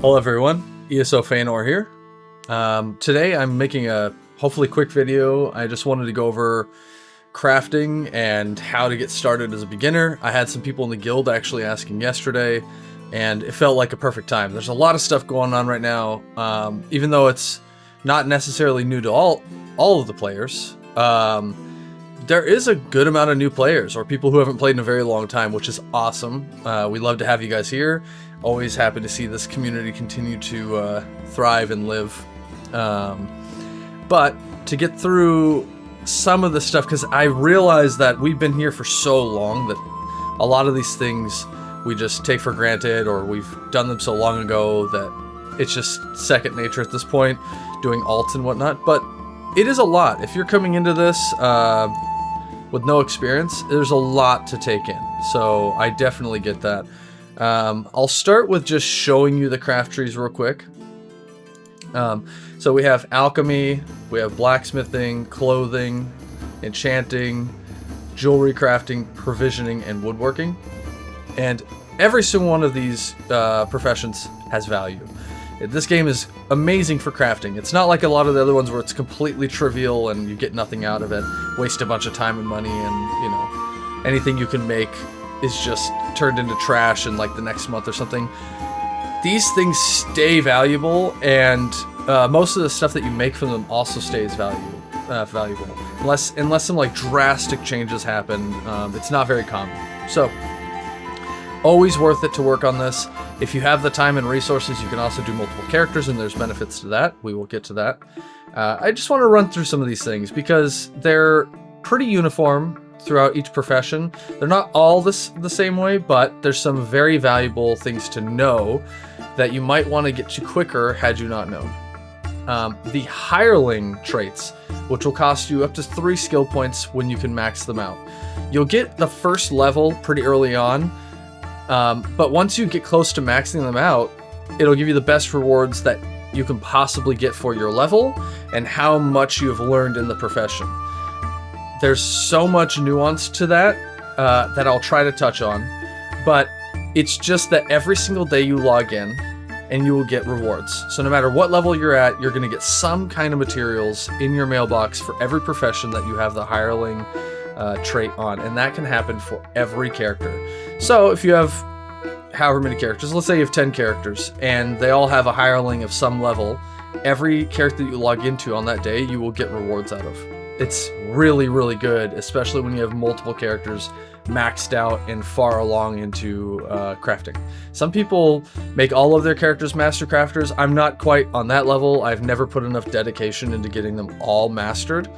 Hello everyone, ESO Feanor here. Today I'm making a hopefully quick video. I just wanted to go over crafting and how to get started as a beginner. I had some people in the guild actually asking yesterday, and it felt like a perfect time. There's a lot of stuff going on right now, even though it's not necessarily new to all of the players. There is a good amount of new players or people who haven't played in a very long time, which is awesome. We love to have you guys here. Always happy to see this community continue to thrive and live. But to get through some of the stuff, because I realize that we've been here for so long that a lot of these things we just take for granted, or we've done them so long ago that it's just second nature at this point, doing alts and whatnot. But it is a lot. If you're coming into this with no experience, there's a lot to take in. So I definitely get that. I'll start with just showing you the craft trees real quick. So we have alchemy, we have blacksmithing, clothing, enchanting, jewelry crafting, provisioning, and woodworking. And every single one of these professions has value. This game is amazing for crafting. It's not like a lot of the other ones where it's completely trivial and you get nothing out of it, waste a bunch of time and money, and you know, anything you can make is just turned into trash in like the next month or something. These things stay valuable, and most of the stuff that you make from them also stays valuable. Unless some like drastic changes happen, it's not very common. So always worth it to work on this. If you have the time and resources, you can also do multiple characters, and there's benefits to that. We will get to that. I just want to run through some of these things because they're pretty uniform throughout each profession. They're not all the same way, but there's some very valuable things to know that you might want to get to quicker had you not known. The Hireling traits, which will cost you up to 3 skill points when you can max them out. You'll get the first level pretty early on, but once you get close to maxing them out, it'll give you the best rewards that you can possibly get for your level and how much you have learned in the profession. There's so much nuance to that that I'll try to touch on, but it's just that every single day you log in and you will get rewards. So no matter what level you're at, you're going to get some kind of materials in your mailbox for every profession that you have the Hireling trait on, and that can happen for every character. So if you have however many characters, let's say you have 10 characters, and they all have a Hireling of some level, every character that you log into on that day, you will get rewards out of. It's really, really good, especially when you have multiple characters maxed out and far along into crafting. Some people make all of their characters master crafters. I'm not quite on that level. I've never put enough dedication into getting them all mastered.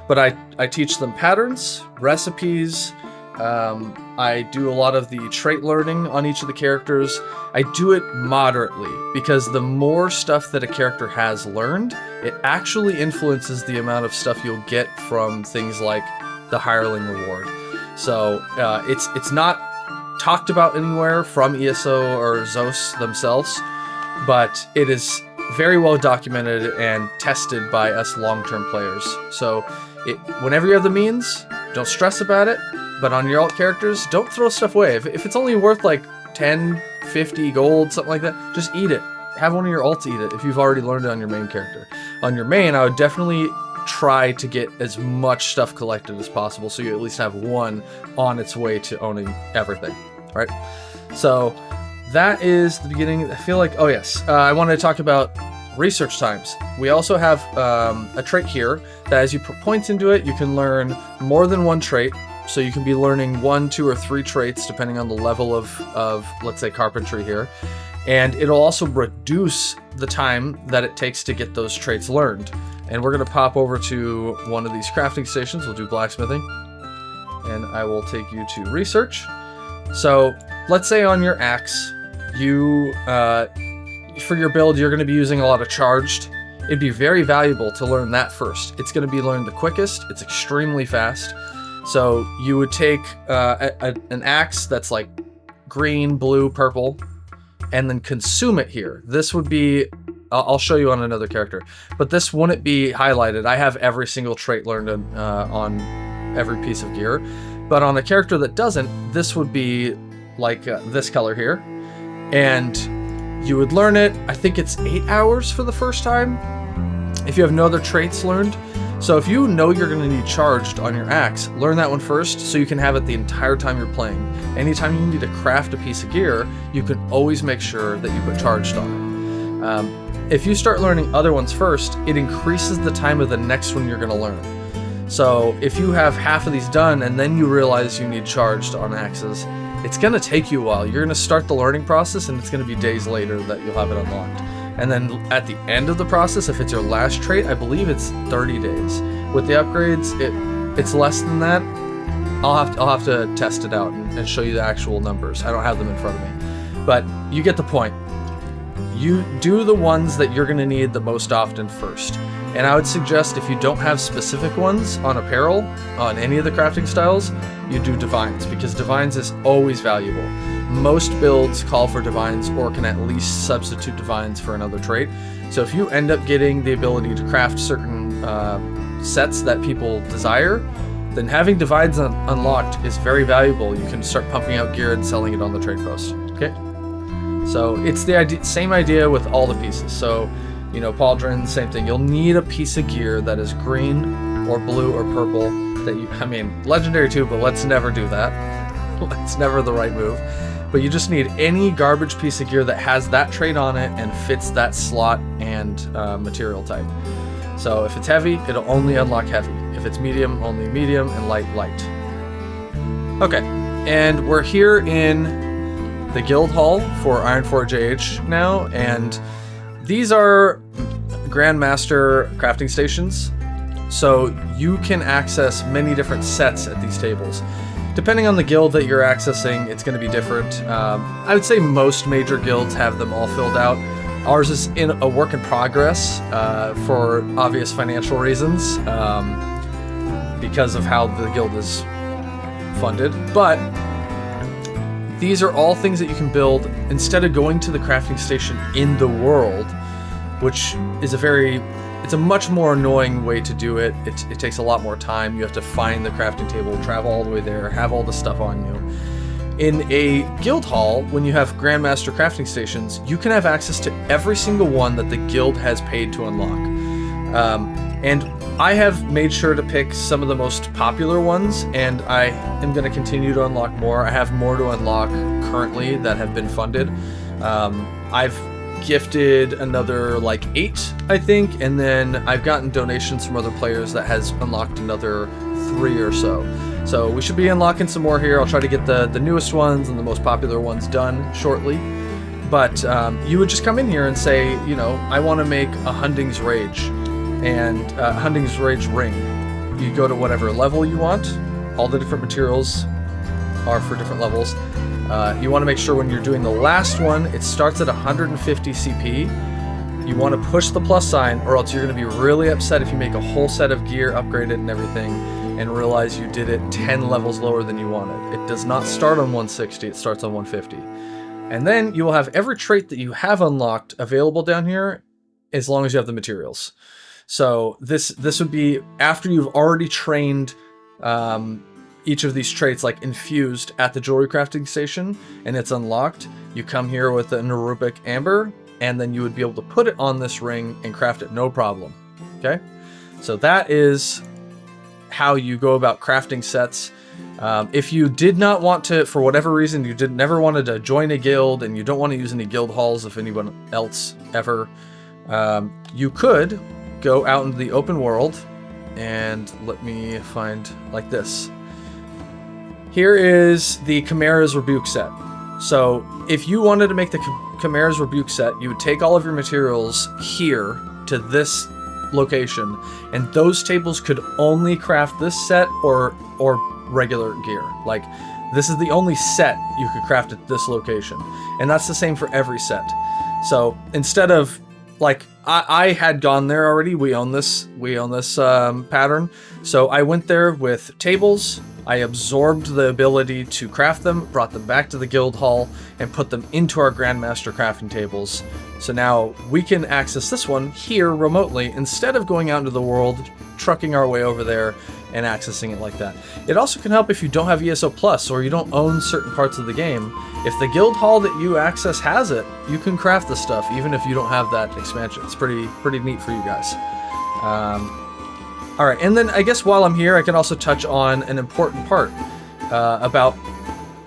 But I teach them patterns, recipes. I do a lot of the trait learning on each of the characters. I do it moderately because the more stuff that a character has learned, it actually influences the amount of stuff you'll get from things like the Hireling reward. So it's not talked about anywhere from ESO or ZOS themselves, but it is very well documented and tested by us long-term players. So whenever you have the means, don't stress about it. But on your alt characters, don't throw stuff away. If it's only worth like 10, 50 gold, something like that, just eat it. Have one of your alts eat it if you've already learned it on your main character. On your main, I would definitely try to get as much stuff collected as possible so you at least have one on its way to owning everything. All right? So that is the beginning. I feel like, oh yes, I wanted to talk about research times. We also have a trait here that as you put points into it, you can learn more than one trait. So you can be learning 1, 2, or 3 traits depending on the level of let's say carpentry here. And it'll also reduce the time that it takes to get those traits learned. And we're going to pop over to one of these crafting stations. We'll do blacksmithing. And I will take you to research. So let's say on your axe, you for your build, you're going to be using a lot of charged. It'd be very valuable to learn that first. It's going to be learned the quickest. It's extremely fast. So you would take an axe that's like green, blue, purple, and then consume it here. This would be, I'll show you on another character, but this wouldn't be highlighted. I have every single trait learned on every piece of gear, but on a character that doesn't, this would be like this color here. And You would learn it, I think it's 8 hours for the first time, if you have no other traits learned. So if you know you're going to need charged on your axe, learn that one first so you can have it the entire time you're playing. Anytime you need to craft a piece of gear, you can always make sure that you put charged on it. If you start learning other ones first, it increases the time of the next one you're going to learn. So if you have half of these done and then you realize you need charged on axes, it's going to take you a while. You're going to start the learning process and it's going to be days later that you'll have it unlocked. And then at the end of the process, if it's your last trait, I believe it's 30 days. With the upgrades, it's less than that. I'll have to test it out and show you the actual numbers. I don't have them in front of me. But you get the point. You do the ones that you're going to need the most often first. And I would suggest if you don't have specific ones on apparel, on any of the crafting styles, you do divines, because divines is always valuable. Most builds call for divines or can at least substitute divines for another trait. So if you end up getting the ability to craft certain sets that people desire, then having divines unlocked is very valuable. You can start pumping out gear and selling it on the trade post. Okay? So it's the same idea with all the pieces. So, you know, pauldron, same thing. You'll need a piece of gear that is green or blue or purple that you, I mean, legendary too, but let's never do that. It's never the right move. But you just need any garbage piece of gear that has that trait on it and fits that slot and material type. So if it's heavy, it'll only unlock heavy. If it's medium, only medium, and light, light. Okay, and we're here in the guild hall for Ironforge AH now, and these are Grandmaster crafting stations, so you can access many different sets at these tables. Depending on the guild that you're accessing, it's going to be different. I would say most major guilds have them all filled out. Ours is in a work in progress for obvious financial reasons, because of how the guild is funded. But these are all things that you can build instead of going to the crafting station in the world, which is it's a much more annoying way to do it. It takes a lot more time. You have to find the crafting table, travel all the way there, have all the stuff on you. In a guild hall, when you have Grandmaster crafting stations, you can have access to every single one that the guild has paid to unlock. And I have made sure to pick some of the most popular ones, and I am going to continue to unlock more. I have more to unlock currently that have been funded. I've gifted another like 8, I think, and then I've gotten donations from other players that has unlocked another 3 or so. So we should be unlocking some more here. I'll try to get the newest ones and the most popular ones done shortly. But you would just come in here and say, you know, I want to make a Hunding's Rage and Hunding's Rage ring. You go to whatever level you want. All the different materials are for different levels. You want to make sure when you're doing the last one, it starts at 150 CP. You want to push the plus sign, or else you're going to be really upset if you make a whole set of gear, upgrade it and everything, and realize you did it 10 levels lower than you wanted. It does not start on 160, it starts on 150. And then you will have every trait that you have unlocked available down here, as long as you have the materials. So this would be after you've already trained each of these traits, like infused at the jewelry crafting station, and it's unlocked. You come here with an Nerubic Amber, and then you would be able to put it on this ring and craft it no problem. Okay? So that is how you go about crafting sets. If you did not want to, for whatever reason, you never wanted to join a guild, and you don't want to use any guild halls if anyone else ever, you could go out into the open world, and let me find like this. Here is the Chimera's Rebuke set. So if you wanted to make the Chimera's Rebuke set, you would take all of your materials here to this location, and those tables could only craft this set or regular gear. Like, this is the only set you could craft at this location, and that's the same for every set. So instead of, like, I had gone there already. We own this pattern. So I went there with tables. I absorbed the ability to craft them, brought them back to the guild hall, and put them into our Grandmaster crafting tables. So now we can access this one here remotely instead of going out into the world, trucking our way over there, and accessing it like that. It also can help if you don't have ESO Plus or you don't own certain parts of the game. If the guild hall that you access has it, you can craft the stuff even if you don't have that expansion. It's pretty neat for you guys. All right, and then I guess while I'm here, I can also touch on an important part about,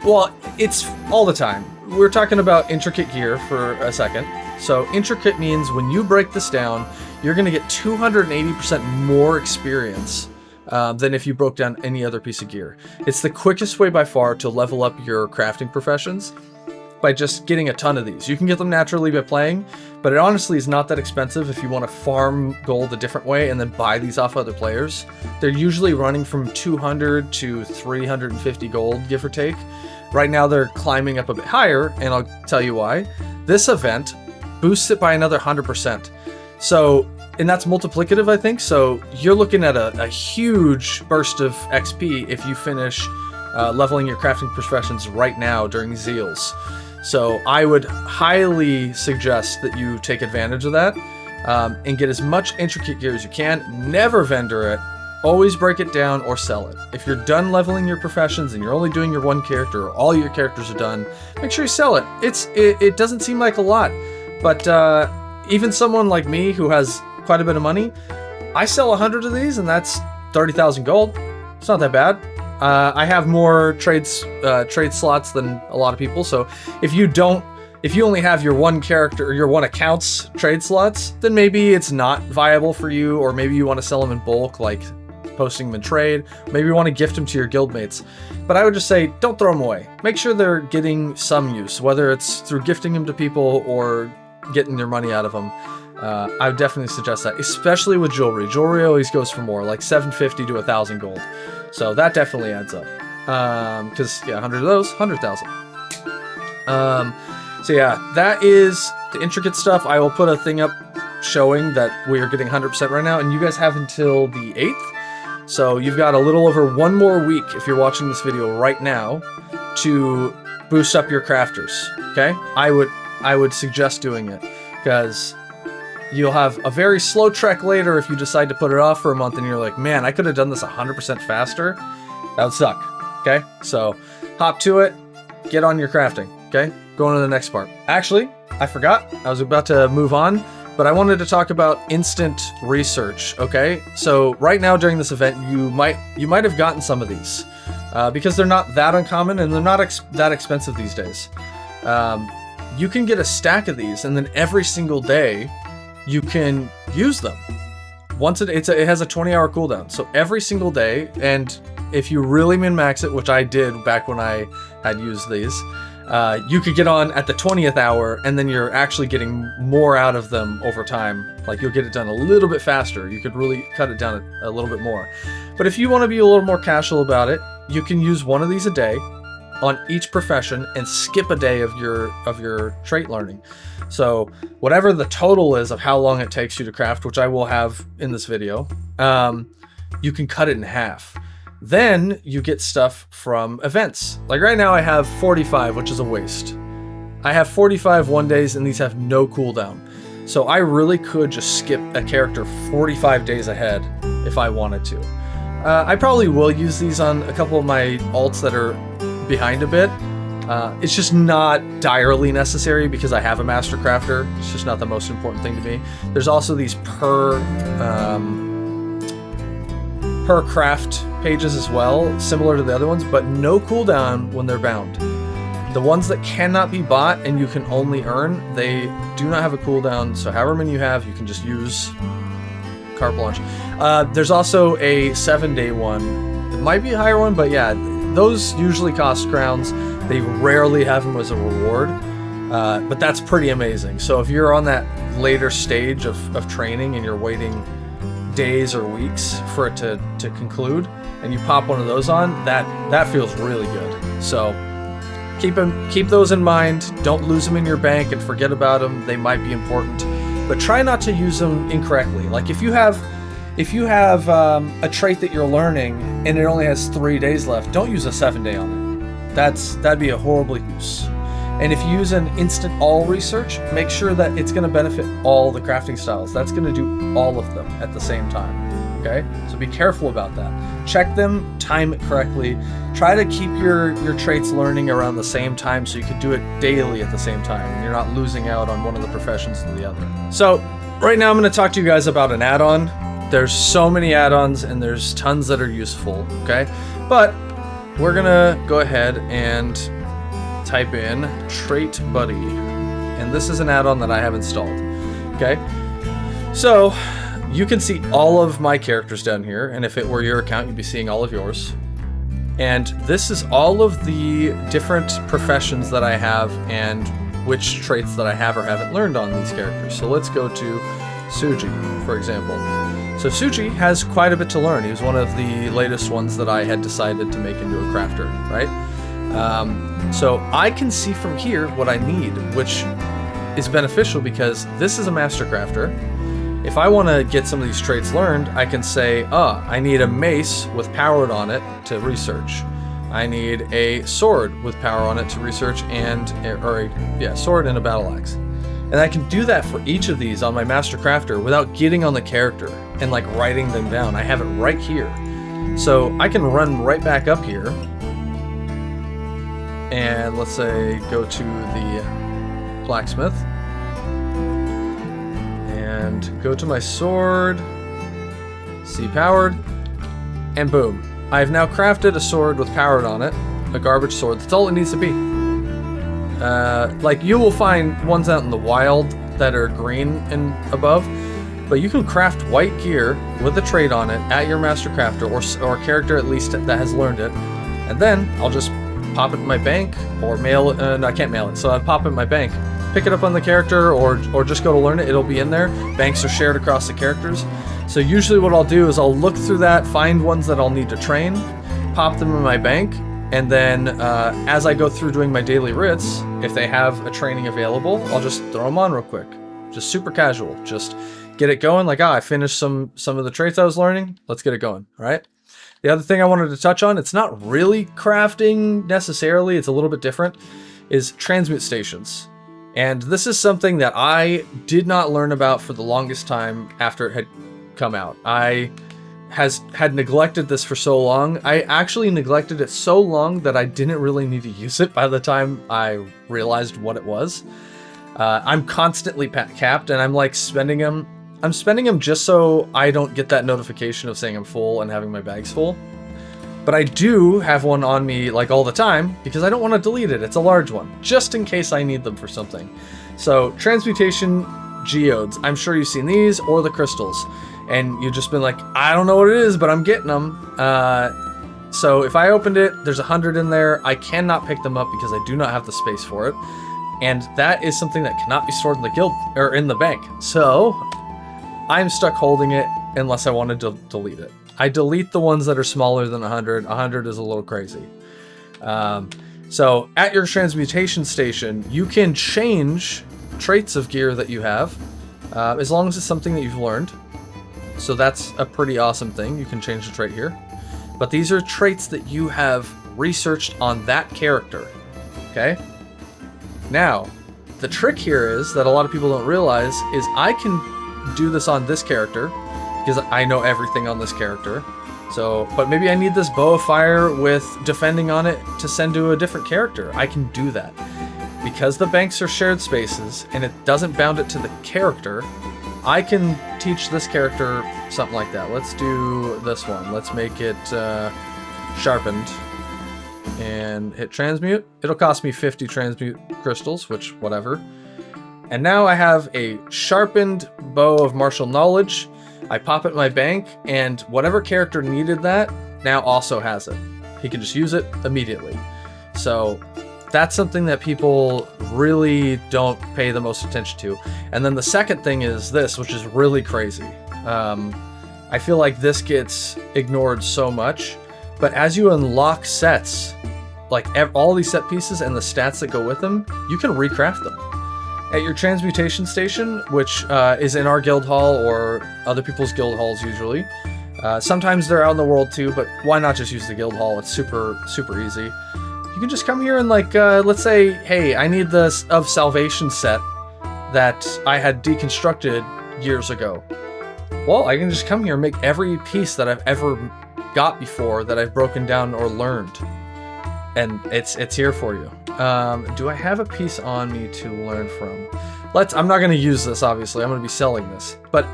well, it's all the time. We're talking about intricate gear for a second. So intricate means when you break this down, you're going to get 280% more experience than if you broke down any other piece of gear. It's the quickest way by far to level up your crafting professions by just getting a ton of these. You can get them naturally by playing, but it honestly is not that expensive if you want to farm gold a different way and then buy these off other players. They're usually running from 200 to 350 gold, give or take. Right now they're climbing up a bit higher, and I'll tell you why. This event boosts it by another 100%. So, and that's multiplicative, I think. So you're looking at a huge burst of XP if you finish leveling your crafting professions right now during Zeals. So I would highly suggest that you take advantage of that and get as much intricate gear as you can. Never vendor it. Always break it down or sell it. If you're done leveling your professions and you're only doing your one character or all your characters are done, make sure you sell it. It doesn't seem like a lot, but even someone like me who has quite a bit of money, I sell 100 of these and that's 30,000 gold. It's not that bad. I have more trade slots than a lot of people, so if you only have your one character or your one account's trade slots, then maybe it's not viable for you, or maybe you want to sell them in bulk, like posting them in trade. Maybe you want to gift them to your guildmates. But I would just say, don't throw them away. Make sure they're getting some use, whether it's through gifting them to people or getting their money out of them. I would definitely suggest that, especially with jewelry. Jewelry always goes for more, like 750 to 1,000 gold. So that definitely adds up. Because, yeah, 100 of those, 100,000. So yeah, that is the intricate stuff. I will put a thing up showing that we are getting 100% right now, and you guys have until the 8th. So you've got a little over one more week, if you're watching this video right now, to boost up your crafters, okay? I would suggest doing it, because you'll have a very slow trek later if you decide to put it off for a month and you're like, man, I could have done this 100% faster. That would suck, okay? So hop to it, get on your crafting, okay? Going to the next part. Actually, I forgot. I was about to move on, but I wanted to talk about instant research, okay? So right now during this event, you might have gotten some of these because they're not that uncommon and they're not that expensive these days. You can get a stack of these, and then every single day you can use them. Once it has a 20-hour cooldown, so every single day. And if you really min-max it, which I did back when I had used these, you could get on at the 20th hour, and then you're actually getting more out of them over time. Like, you'll get it done a little bit faster. You could really cut it down a little bit more. But if you want to be a little more casual about it, you can use one of these a day on each profession and skip a day of your trait learning. So whatever the total is of how long it takes you to craft, which I will have in this video, you can cut it in half. Then you get stuff from events. Like right now I have 45, which is a waste. I have 45 one days and these have no cooldown. So I really could just skip a character 45 days ahead if I wanted to. I probably will use these on a couple of my alts that are behind a bit. It's just not direly necessary because I have a master crafter. It's just not the most important thing to me. There's also these per craft pages as well, similar to the other ones, but no cooldown when they're bound. The ones that cannot be bought and you can only earn, they do not have a cooldown, so however many you have, you can just use carte blanche. There's also a 7-day one. It might be a higher one, but yeah, those usually cost crowns. They rarely have them as a reward, but that's pretty amazing. So if you're on that later stage of training and you're waiting days or weeks for it to conclude, and you pop one of those on, that feels really good. So keep those in mind. Don't lose them in your bank and forget about them. They might be important, but try not to use them incorrectly. Like if you have a trait that you're learning and it only has 3 days left, don't use a 7-day on it. That'd be a horrible use. And if you use an instant all research, make sure that it's going to benefit all the crafting styles. That's going to do all of them at the same time. okay? So be careful about that. Check them, time it correctly. Try to keep your traits learning around the same time so you can do it daily at the same time and you're not losing out on one of the professions to the other. So right now I'm going to talk to you guys about an add-on. There's so many add-ons and there's tons that are useful, okay? But we're going to go ahead and type in Trait Buddy. And this is an add-on that I have installed, okay? So you can see all of my characters down here, and if it were your account, you'd be seeing all of yours. And this is all of the different professions that I have and which traits that I have or haven't learned on these characters. So let's go to Suji, for example. So Suji has quite a bit to learn. He was one of the latest ones that I had decided to make into a crafter, right? So I can see from here what I need, which is beneficial because this is a master crafter. If I want to get some of these traits learned, I can say, I need a mace with powered on it to research. I need a sword with power on it to research sword and a battle axe. And I can do that for each of these on my master crafter without getting on the character and like writing them down. I have it right here. So I can run right back up here. And let's say go to the blacksmith. And go to my sword, see powered, and boom. I've now crafted a sword with powered on it, a garbage sword. That's all it needs to be. Like you will find ones out in the wild that are green and above, but you can craft white gear with a trait on it at your master crafter or a character at least that has learned it. And then I'll just pop it in my bank or mail it. No, I can't mail it, so I'd pop it in my bank. Pick it up on the character or just go to learn it. It'll be in there. Banks are shared across the characters. So usually what I'll do is I'll look through that, find ones that I'll need to train, pop them in my bank, and then as I go through doing my daily writs, if they have a training available, I'll just throw them on real quick. Just super casual. Just get it going. Like, I finished some of the traits I was learning. Let's get it going, all right? The other thing I wanted to touch on, it's not really crafting necessarily, it's a little bit different, is transmute stations. And this is something that I did not learn about for the longest time after it had come out. I had neglected this for so long. I actually neglected it so long that I didn't really need to use it by the time I realized what it was. I'm constantly capped and I'm like spending them. I'm spending them just so I don't get that notification of saying I'm full and having my bags full. But I do have one on me like all the time because I don't want to delete it. It's a large one, just in case I need them for something. So Transmutation geodes, I'm sure you've seen these or the crystals. And you've just been like, I don't know what it is, but I'm getting them. So if I opened it, there's 100 in there. I cannot pick them up because I do not have the space for it. And that is something that cannot be stored in the guild or in the bank. So I'm stuck holding it unless I want to delete it. I delete the ones that are smaller than 100. 100 is a little crazy. So at your transmutation station, you can change traits of gear that you have as long as it's something that you've learned. So that's a pretty awesome thing. You can change the trait here. But these are traits that you have researched on that character. Okay? Now, the trick here is that a lot of people don't realize is I can do this on this character because I know everything on this character. So, but maybe I need this bow of fire with defending on it to send to a different character. I can do that. Because the banks are shared spaces and it doesn't bound it to the character, I can teach this character something like that. Let's do this one. Let's make it sharpened and hit transmute. It'll cost me 50 transmute crystals, which whatever. And now I have a sharpened bow of martial knowledge. I pop it in my bank and whatever character needed that now also has it. He can just use it immediately. So that's something that people really don't pay the most attention to. And then the second thing is this, which is really crazy. I feel like this gets ignored so much, but as you unlock sets, like all these set pieces and the stats that go with them, you can recraft them. At your transmutation station, which is in our guild hall or other people's guild halls usually. Sometimes they're out in the world too, but why not just use the guild hall? It's super, super easy. You can just come here and like, let's say, hey, I need this of Salvation set that I had deconstructed years ago. Well, I can just come here and make every piece that I've ever got before that I've broken down or learned. And it's here for you. Do I have a piece on me to learn from? I'm not going to use this, obviously. I'm going to be selling this. But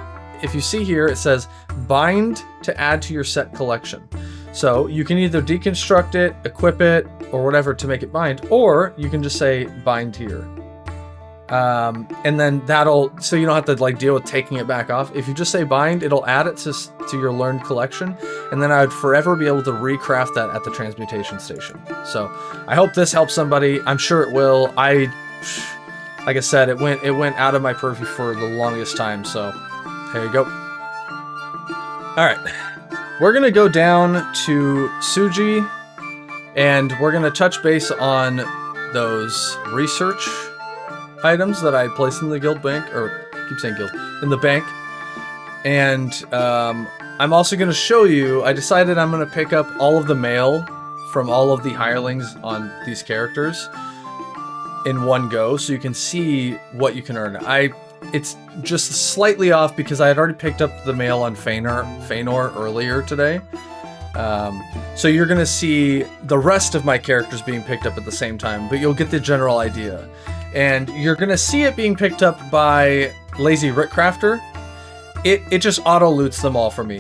if you see here, it says bind to add to your set collection. So you can either deconstruct it, equip it, or whatever to make it bind, or you can just say bind here. And then so you don't have to like deal with taking it back off. If you just say bind, it'll add it to your learned collection, and then I would forever be able to recraft that at the transmutation station. So I hope this helps somebody. I'm sure it will. Like I said, it went out of my purview for the longest time, so there you go. Alright. We're gonna go down to Suji, and we're gonna touch base on those research items that I placed in the guild bank, or I keep saying guild, in the bank. And I'm also gonna show you, I decided I'm gonna pick up all of the mail from all of the hirelings on these characters in one go, so you can see what you can earn. It's just slightly off because I had already picked up the mail on Feanor earlier today. So you're gonna see the rest of my characters being picked up at the same time, but you'll get the general idea. And you're gonna see it being picked up by Lazy Writcrafter. It just auto-loots them all for me,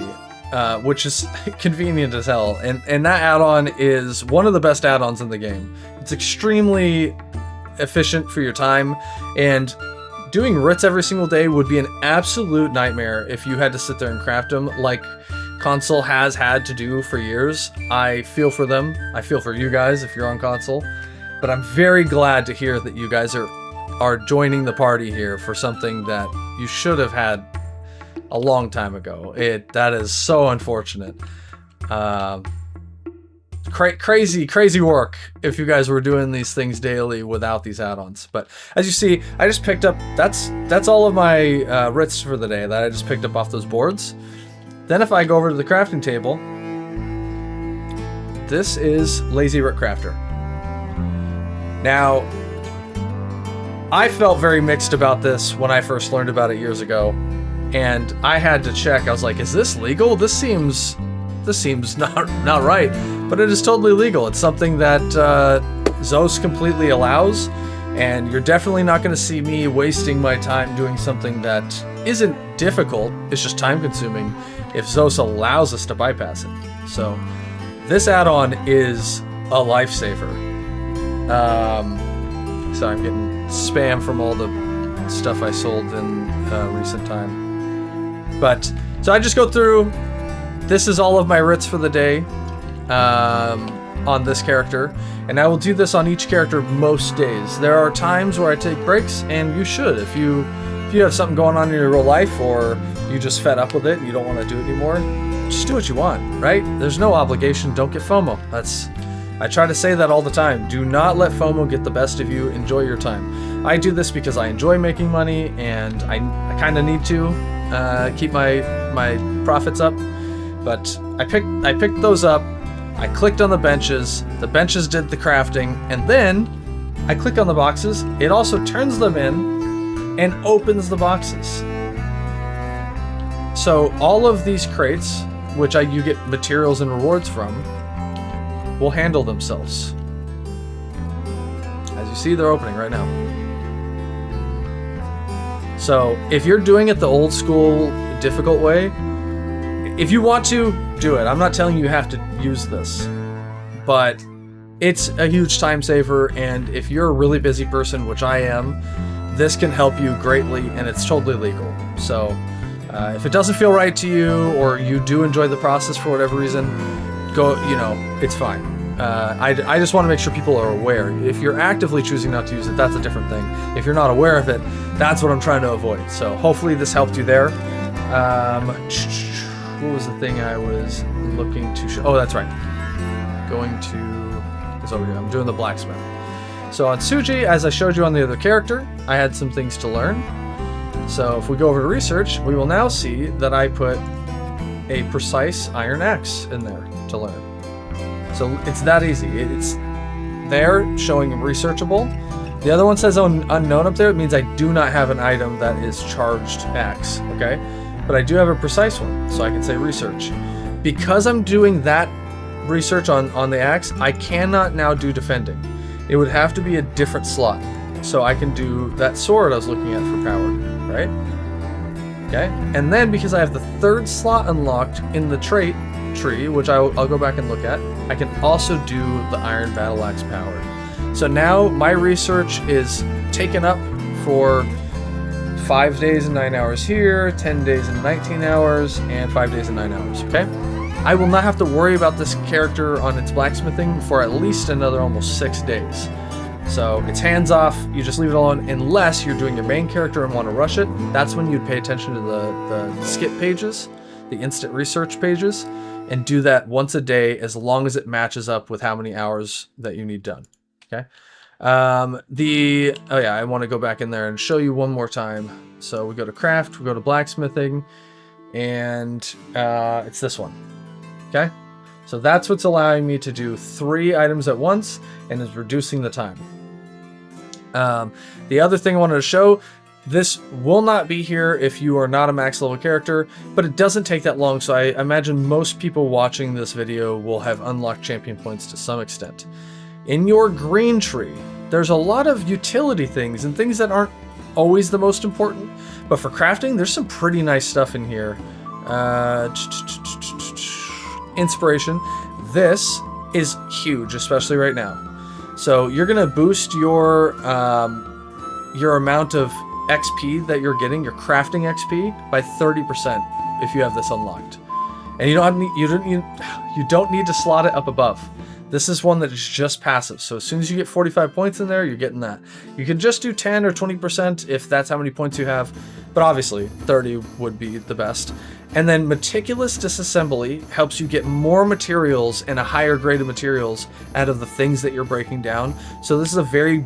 which is convenient as hell. And that add-on is one of the best add-ons in the game. It's extremely efficient for your time, and doing writs every single day would be an absolute nightmare if you had to sit there and craft them like console has had to do for years. I feel for them. I feel for you guys if you're on console. But I'm very glad to hear that you guys are joining the party here for something that you should have had a long time ago. That is so unfortunate. Crazy work if you guys were doing these things daily without these add-ons. But as you see, I just picked up, that's all of my writs for the day that I just picked up off those boards. Then if I go over to the crafting table, this is Lazy Writcrafter. Now, I felt very mixed about this when I first learned about it years ago, and I had to check. I was like, is this legal? This seems not right, but it is totally legal. It's something that Zos completely allows, and you're definitely not going to see me wasting my time doing something that isn't difficult. It's just time consuming if Zos allows us to bypass it. So this add-on is a lifesaver. So I'm getting spam from all the stuff I sold in recent time. But so I just go through. This is all of my writs for the day on this character, and I will do this on each character most days. There are times where I take breaks, and you should. If you have something going on in your real life, or you just fed up with it and you don't want to do it anymore, just do what you want, right? There's no obligation. Don't get FOMO. I try to say that all the time. Do not let FOMO get the best of you. Enjoy your time. I do this because I enjoy making money, and I kind of need to keep my profits up. But I picked those up. I clicked on the benches. The benches did the crafting, and then I click on the boxes. It also turns them in and opens the boxes. So all of these crates, which you get materials and rewards from, will handle themselves. As you see, they're opening right now. So if you're doing it the old school, difficult way, if you want to, do it. I'm not telling you have to use this, but it's a huge time saver, and if you're a really busy person, which I am, this can help you greatly, and it's totally legal. So if it doesn't feel right to you, or you do enjoy the process for whatever reason, it's fine. I just want to make sure people are aware. If you're actively choosing not to use it, that's a different thing. If you're not aware of it, that's what I'm trying to avoid. So hopefully this helped you there. What was the thing I was looking to show? Oh, that's right. It's over here. I'm doing the blacksmith. So on Suji, as I showed you on the other character, I had some things to learn. So if we go over to research, we will now see that I put a precise iron axe in there to learn. So it's that easy. It's there showing researchable. The other one says unknown up there. It means I do not have an item that is charged axe, okay? but I do have a precise one, so I can say research. Because I'm doing that research on the axe, I cannot now do defending. It would have to be a different slot. So I can do that sword I was looking at for powered, right? Okay, and then because I have the third slot unlocked in the trait tree, which I'll go back and look at, I can also do the iron battle axe powered. So now my research is taken up for 5 days and 9 hours here, 10 days and 19 hours, and 5 days and 9 hours, okay? I will not have to worry about this character on its blacksmithing for at least another almost 6 days. So it's hands off, you just leave it alone unless you're doing your main character and want to rush it. That's when you'd pay attention to the skip pages, the instant research pages, and do that once a day as long as it matches up with how many hours that you need done, okay? Oh yeah, I want to go back in there and show you one more time. So we go to craft, we go to blacksmithing, and it's this one, okay? So that's what's allowing me to do 3 items at once and is reducing the time. The other thing I wanted to show, this will not be here if you are not a max level character, but it doesn't take that long, so I imagine most people watching this video will have unlocked champion points to some extent. In your green tree, there's a lot of utility things and things that aren't always the most important, but for crafting, there's some pretty nice stuff in here. Inspiration. This is huge, especially right now. So you're gonna boost your amount of XP that you're getting, your crafting XP, by 30% if you have this unlocked. And you don't need to slot it up above. This is one that is just passive. So as soon as you get 45 points in there, you're getting that. You can just do 10 or 20% if that's how many points you have, but obviously 30 would be the best. And then meticulous disassembly helps you get more materials and a higher grade of materials out of the things that you're breaking down. So this is a very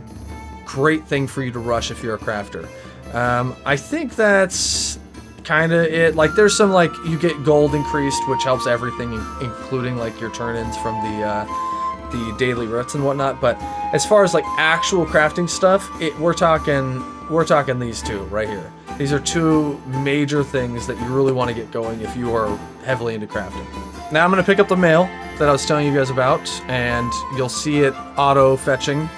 great thing for you to rush if you're a crafter. I think that's kind of it. Like there's some, like, you get gold increased, which helps everything, including like your turn-ins from the daily roots and whatnot. But as far as like actual crafting stuff, we're talking these two right here. These are 2 major things that you really want to get going if you are heavily into crafting. Now I'm going to pick up the mail that I was telling you guys about, and you'll see it auto-fetching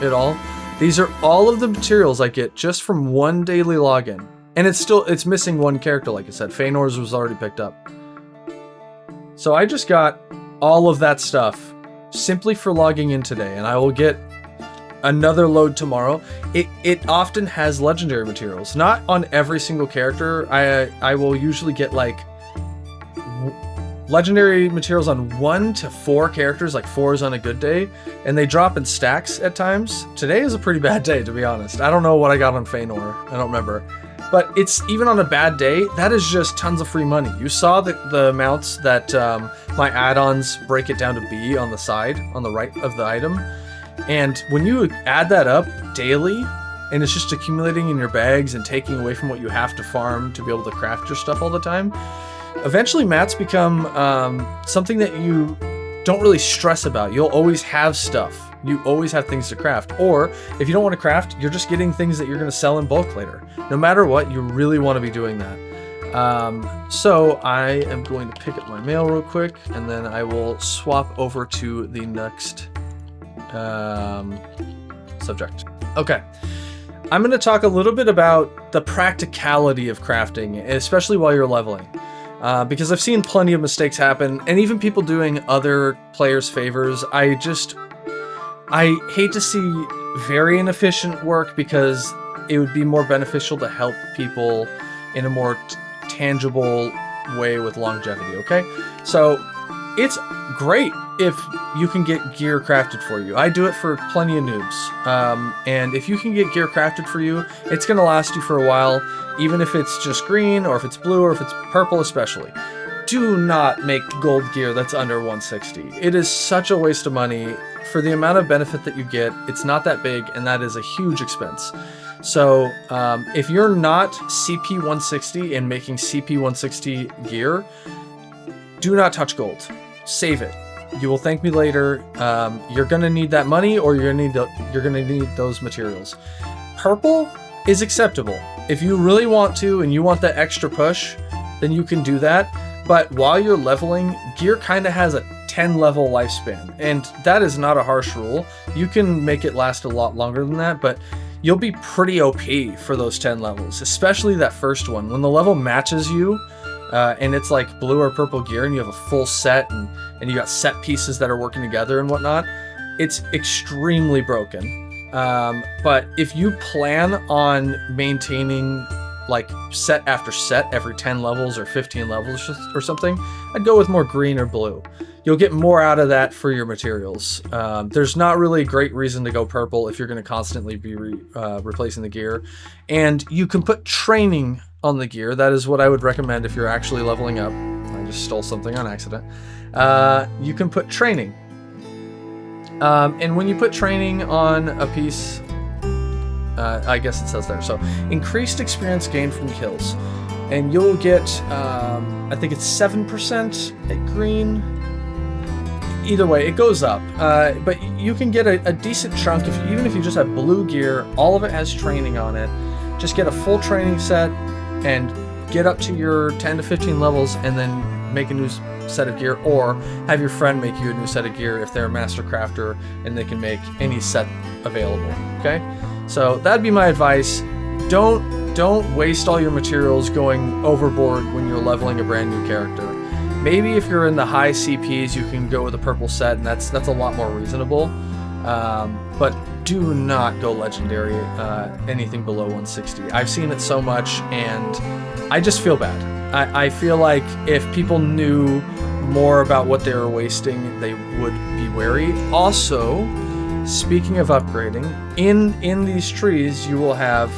it all. These are all of the materials I get just from one daily login. And it's missing one character, like I said. Feanor's was already picked up. So I just got all of that stuff simply for logging in today, and I will get another load tomorrow. It often has legendary materials. Not on every single character. I will usually get like legendary materials on 1 to 4 characters, like 4 is on a good day, and they drop in stacks at times. Today is a pretty bad day, to be honest. I don't know what I got on Feanor. I don't remember. But it's even on a bad day, that is just tons of free money. You saw the amounts that my add-ons break it down to be on the side, on the right of the item. And when you add that up daily, and it's just accumulating in your bags and taking away from what you have to farm to be able to craft your stuff all the time, eventually mats become something that you don't really stress about. You'll always have stuff. You always have things to craft. Or if you don't want to craft, you're just getting things that you're going to sell in bulk later. No matter what, you really want to be doing that. So I am going to pick up my mail real quick, and then I will swap over to the next subject. Okay. I'm going to talk a little bit about the practicality of crafting, especially while you're leveling. Because I've seen plenty of mistakes happen, and even people doing other players' favors. I hate to see very inefficient work, because it would be more beneficial to help people in a more tangible way with longevity, okay? So it's great if you can get gear crafted for you. I do it for plenty of noobs. And if you can get gear crafted for you, it's going to last you for a while, even if it's just green, or if it's blue, or if it's purple especially. Do not make gold gear that's under 160. It is such a waste of money. For the amount of benefit that you get, it's not that big, and that is a huge expense. So if you're not CP 160 and making CP 160 gear, do not touch gold. Save it. You will thank me later. You're gonna need that money, or you're gonna need those materials. Purple is acceptable. If you really want to and you want that extra push, then you can do that. But while you're leveling, gear kind of has a 10 level lifespan, and that is not a harsh rule. You can make it last a lot longer than that, but you'll be pretty OP for those 10 levels, especially that first one. When the level matches you, and it's like blue or purple gear, and you have a full set, and you got set pieces that are working together and whatnot, it's extremely broken. But if you plan on maintaining like set after set every 10 levels or 15 levels or something, I'd go with more green or blue. You'll get more out of that for your materials. There's not really a great reason to go purple if you're going to constantly be replacing the gear. And you can put training on the gear. That is what I would recommend if you're actually leveling up. I just stole something on accident. You can put training. And when you put training on a piece, I guess it says there. So increased experience gained from kills. And you'll get, I think it's 7% at green. Either way, it goes up. But you can get a decent chunk, even if you just have blue gear, all of it has training on it. Just get a full training set and get up to your 10 to 15 levels and then make a new set of gear, or have your friend make you a new set of gear if they're a master crafter and they can make any set available, okay? So that'd be my advice. Don't waste all your materials going overboard when you're leveling a brand new character. Maybe if you're in the high CPs, you can go with a purple set, and that's a lot more reasonable. But do not go legendary anything below 160. I've seen it so much, and I just feel bad. I feel like if people knew more about what they were wasting, they would be wary. Also, speaking of upgrading, in these trees you will have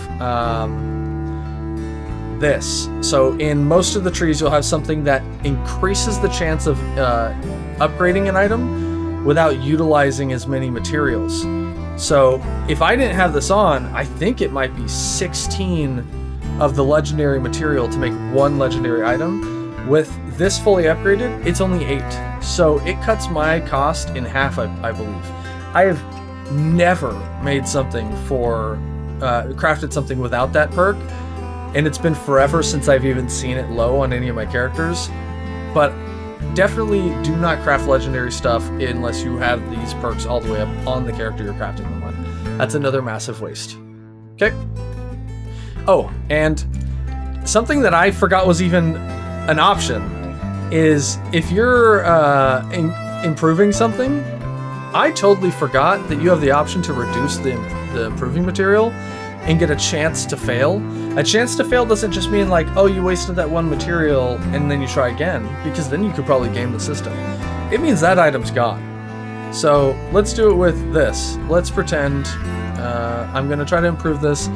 this. So in most of the trees you'll have something that increases the chance of upgrading an item without utilizing as many materials. So if I didn't have this on, I think it might be 16 of the legendary material to make one legendary item. With this fully upgraded, it's only 8. So it cuts my cost in half, I believe. I have never made something crafted something without that perk, and it's been forever since I've even seen it low on any of my characters. But definitely do not craft legendary stuff unless you have these perks all the way up on the character you're crafting them on. That's another massive waste. Okay. Oh, and something that I forgot was even an option is if you're improving something, I totally forgot that you have the option to reduce the improving material and get a chance to fail. A chance to fail doesn't just mean like, oh, you wasted that one material and then you try again, because then you could probably game the system. It means that item's gone. So let's do it with this. Let's pretend I'm going to try to improve this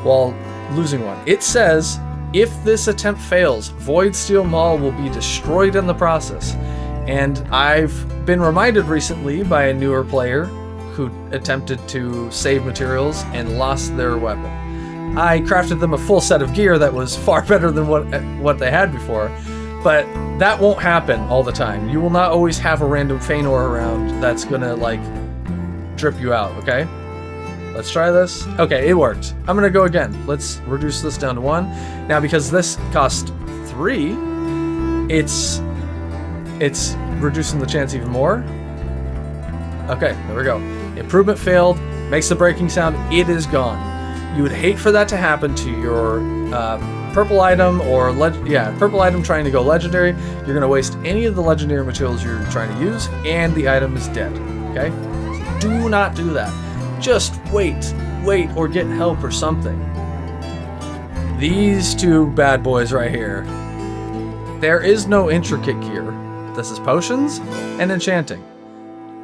while losing one. It says, if this attempt fails, Void Steel Maul will be destroyed in the process. And I've been reminded recently by a newer player who attempted to save materials and lost their weapon. I crafted them a full set of gear that was far better than what they had before, but that won't happen all the time. You will not always have a random Feanor around that's gonna like drip you out, okay? Let's try this. Okay, it worked. I'm gonna go again. Let's reduce this down to 1. Now, because this cost 3, it's reducing the chance even more. Okay, there we go. Improvement failed, makes the breaking sound, it is gone. You would hate for that to happen to your purple item or purple item trying to go legendary. You're gonna waste any of the legendary materials you're trying to use, and the item is dead, okay? So do not do that. Just wait, or get help or something. These two bad boys right here. There is no intricate gear. This is potions and enchanting.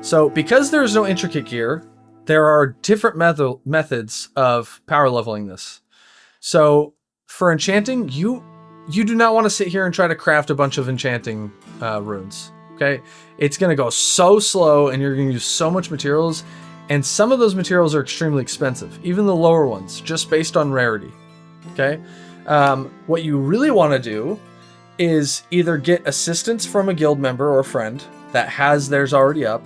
So because there is no intricate gear, there are different methods of power leveling this. So for enchanting, you do not want to sit here and try to craft a bunch of enchanting runes. Okay, it's going to go so slow, and you're going to use so much materials. And some of those materials are extremely expensive, even the lower ones, just based on rarity, okay? What you really want to do is either get assistance from a guild member or a friend that has theirs already up,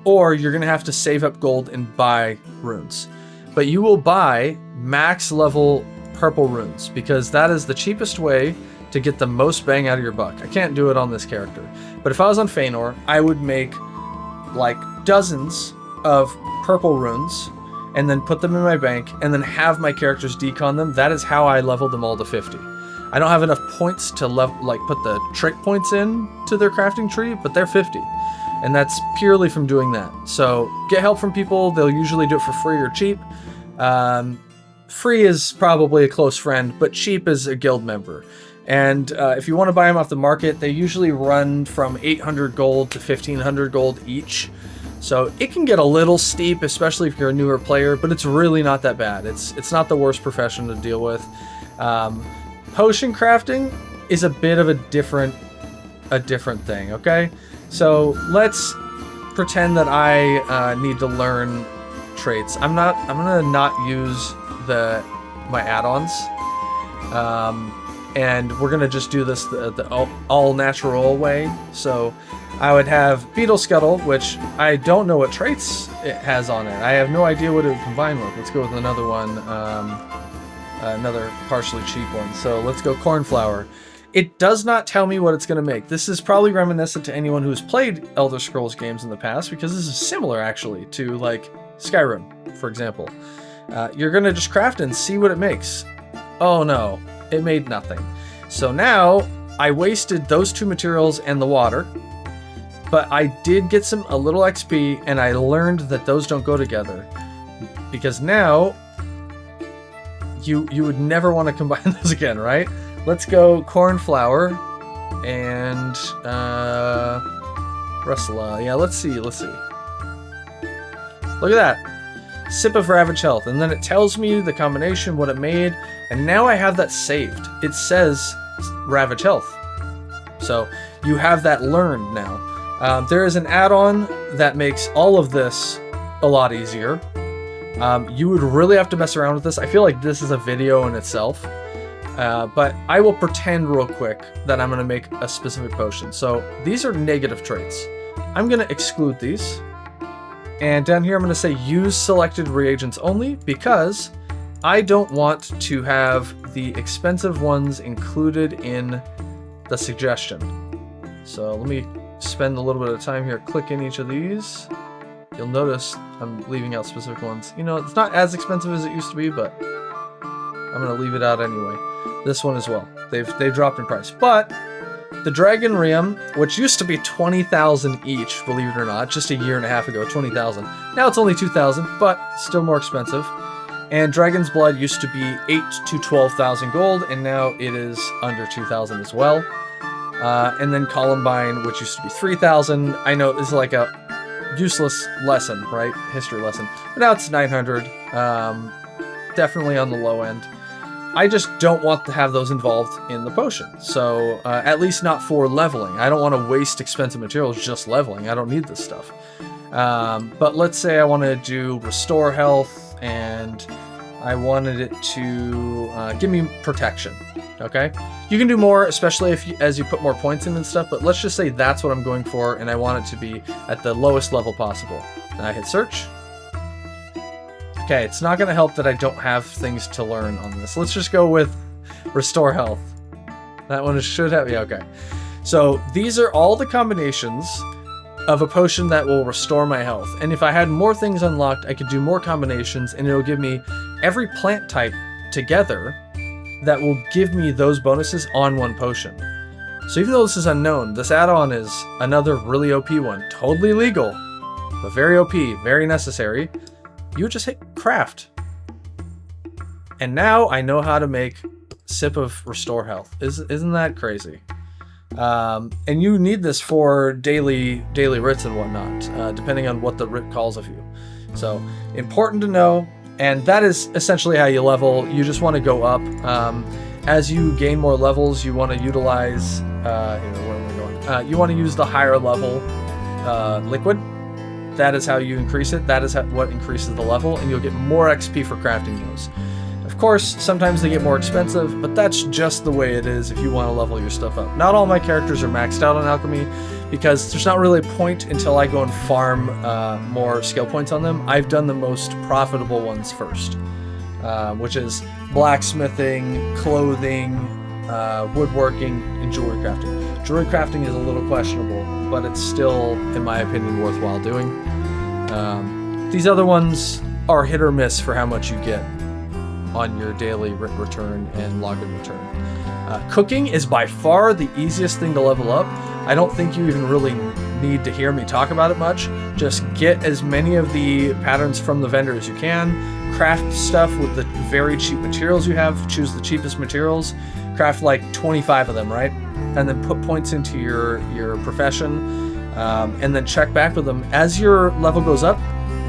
or you're going to have to save up gold and buy runes. But you will buy max level purple runes, because that is the cheapest way to get the most bang out of your buck. I can't do it on this character. But if I was on Feanor, I would make like dozens of purple runes and then put them in my bank and then have my characters decon them. That is how I leveled them all to 50. I don't have enough points to put the trait points in to their crafting tree, but they're 50. And that's purely from doing that. So get help from people. They'll usually do it for free or cheap. Free is probably a close friend, but cheap is a guild member. And if you want to buy them off the market, they usually run from 800 gold to 1500 gold each. So it can get a little steep, especially if you're a newer player, but it's really not that bad. It's not the worst profession to deal with. Potion crafting is a bit of a different thing, okay? So let's pretend that I need to learn traits. I'm gonna not use my add-ons, and we're gonna just do this the all natural way. So I would have Beetle Scuttle, which I don't know what traits it has on it. I have no idea what it would combine with. Let's go with another one, another partially cheap one. So let's go Cornflower. It does not tell me what it's going to make. This is probably reminiscent to anyone who's played Elder Scrolls games in the past, because this is similar actually to like Skyrim, for example. You're going to just craft and see what it makes. Oh no, it made nothing. So now I wasted those two materials and the water, but I did get a little XP, and I learned that those don't go together, because now you would never want to combine those again, right? Let's go Cornflower and Russella. Yeah, let's see. Look at that. Sip of Ravage Health, and then it tells me the combination, what it made, and now I have that saved. It says Ravage Health. So you have that learned now. There is an add-on that makes all of this a lot easier. You would really have to mess around with this. I feel like this is a video in itself. But I will pretend real quick that I'm going to make a specific potion. So these are negative traits. I'm going to exclude these. And down here I'm going to say use selected reagents only, because I don't want to have the expensive ones included in the suggestion. So let me spend a little bit of time here clicking each of these. You'll notice I'm leaving out specific ones. You know, it's not as expensive as it used to be, but I'm going to leave it out anyway. This one as well. They've dropped in price. But the Dragon Realm, which used to be 20,000 each, believe it or not, just a year and a half ago, 20,000. Now it's only 2,000, but still more expensive. And Dragon's Blood used to be 8 to 12,000 gold, and now it is under 2,000 as well. And then Columbine, which used to be 3,000. I know this is like a useless lesson, right? History lesson. But now it's 900. Definitely on the low end. I just don't want to have those involved in the potion. So, at least not for leveling. I don't want to waste expensive materials just leveling. I don't need this stuff. But let's say I want to do Restore Health, and I wanted it to give me Protection. Okay? You can do more, especially as you put more points in and stuff, but let's just say that's what I'm going for, and I want it to be at the lowest level possible. Then I hit search. Okay, it's not going to help that I don't have things to learn on this. Let's just go with Restore Health. That one should have... Yeah, okay. So these are all the combinations of a potion that will restore my health. And if I had more things unlocked, I could do more combinations, and it'll give me every plant type together that will give me those bonuses on one potion. So even though this is unknown, this add-on is another really OP one. Totally legal, but very OP, very necessary. You would just hit craft. And now I know how to make Sip of Restore Health. Isn't that crazy? And you need this for daily writs and whatnot, depending on what the writ calls of you. So important to know. And that is essentially how you level. You just want to go up. As you gain more levels, you want to utilize... where am I going? You want to use the higher level liquid. That is how you increase it. That is what increases the level, and you'll get more XP for crafting those. Of course, sometimes they get more expensive, but that's just the way it is if you want to level your stuff up. Not all my characters are maxed out on alchemy, because there's not really a point until I go and farm more skill points on them. I've done the most profitable ones first, which is blacksmithing, clothing, woodworking, and jewelry crafting. Jewelry crafting is a little questionable, but it's still, in my opinion, worthwhile doing. These other ones are hit or miss for how much you get on your daily writ return and login return. Cooking is by far the easiest thing to level up. I don't think you even really need to hear me talk about it much. Just get as many of the patterns from the vendor as you can. Craft stuff with the very cheap materials you have. Choose the cheapest materials. Craft like 25 of them, right? And then put points into your profession. And then check back with them. As your level goes up,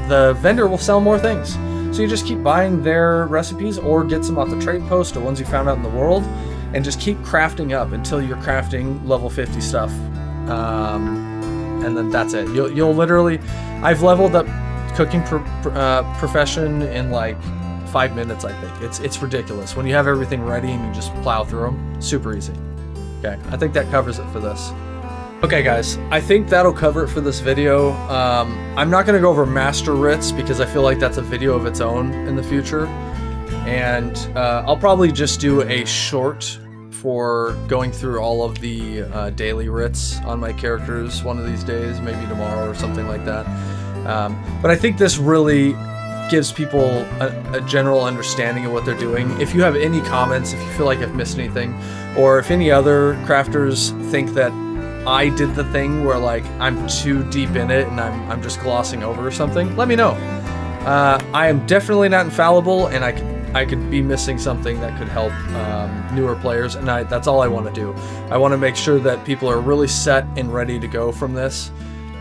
the vendor will sell more things. So you just keep buying their recipes or get some off the trade post or ones you found out in the world, and just keep crafting up until you're crafting level 50 stuff. And then that's it. You'll literally, I've leveled up cooking profession in like 5 minutes, I think. It's ridiculous. When you have everything ready and you just plow through them, super easy. Okay, I think that covers it for this. Okay guys, I think that'll cover it for this video. I'm not going to go over master writs because I feel like that's a video of its own in the future. And I'll probably just do a short for going through all of the daily writs on my characters one of these days, maybe tomorrow or something like that. But I think this really gives people a general understanding of what they're doing. If you have any comments, if you feel like I've missed anything, or if any other crafters think that I did the thing where like I'm too deep in it and I'm just glossing over or something, let me know. I am definitely not infallible, and I could be missing something that could help newer players, and that's all I want to do. I want to make sure that people are really set and ready to go from this.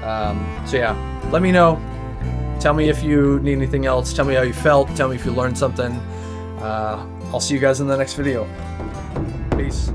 So yeah, let me know. Tell me if you need anything else. Tell me how you felt. Tell me if you learned something. I'll see you guys in the next video. Peace.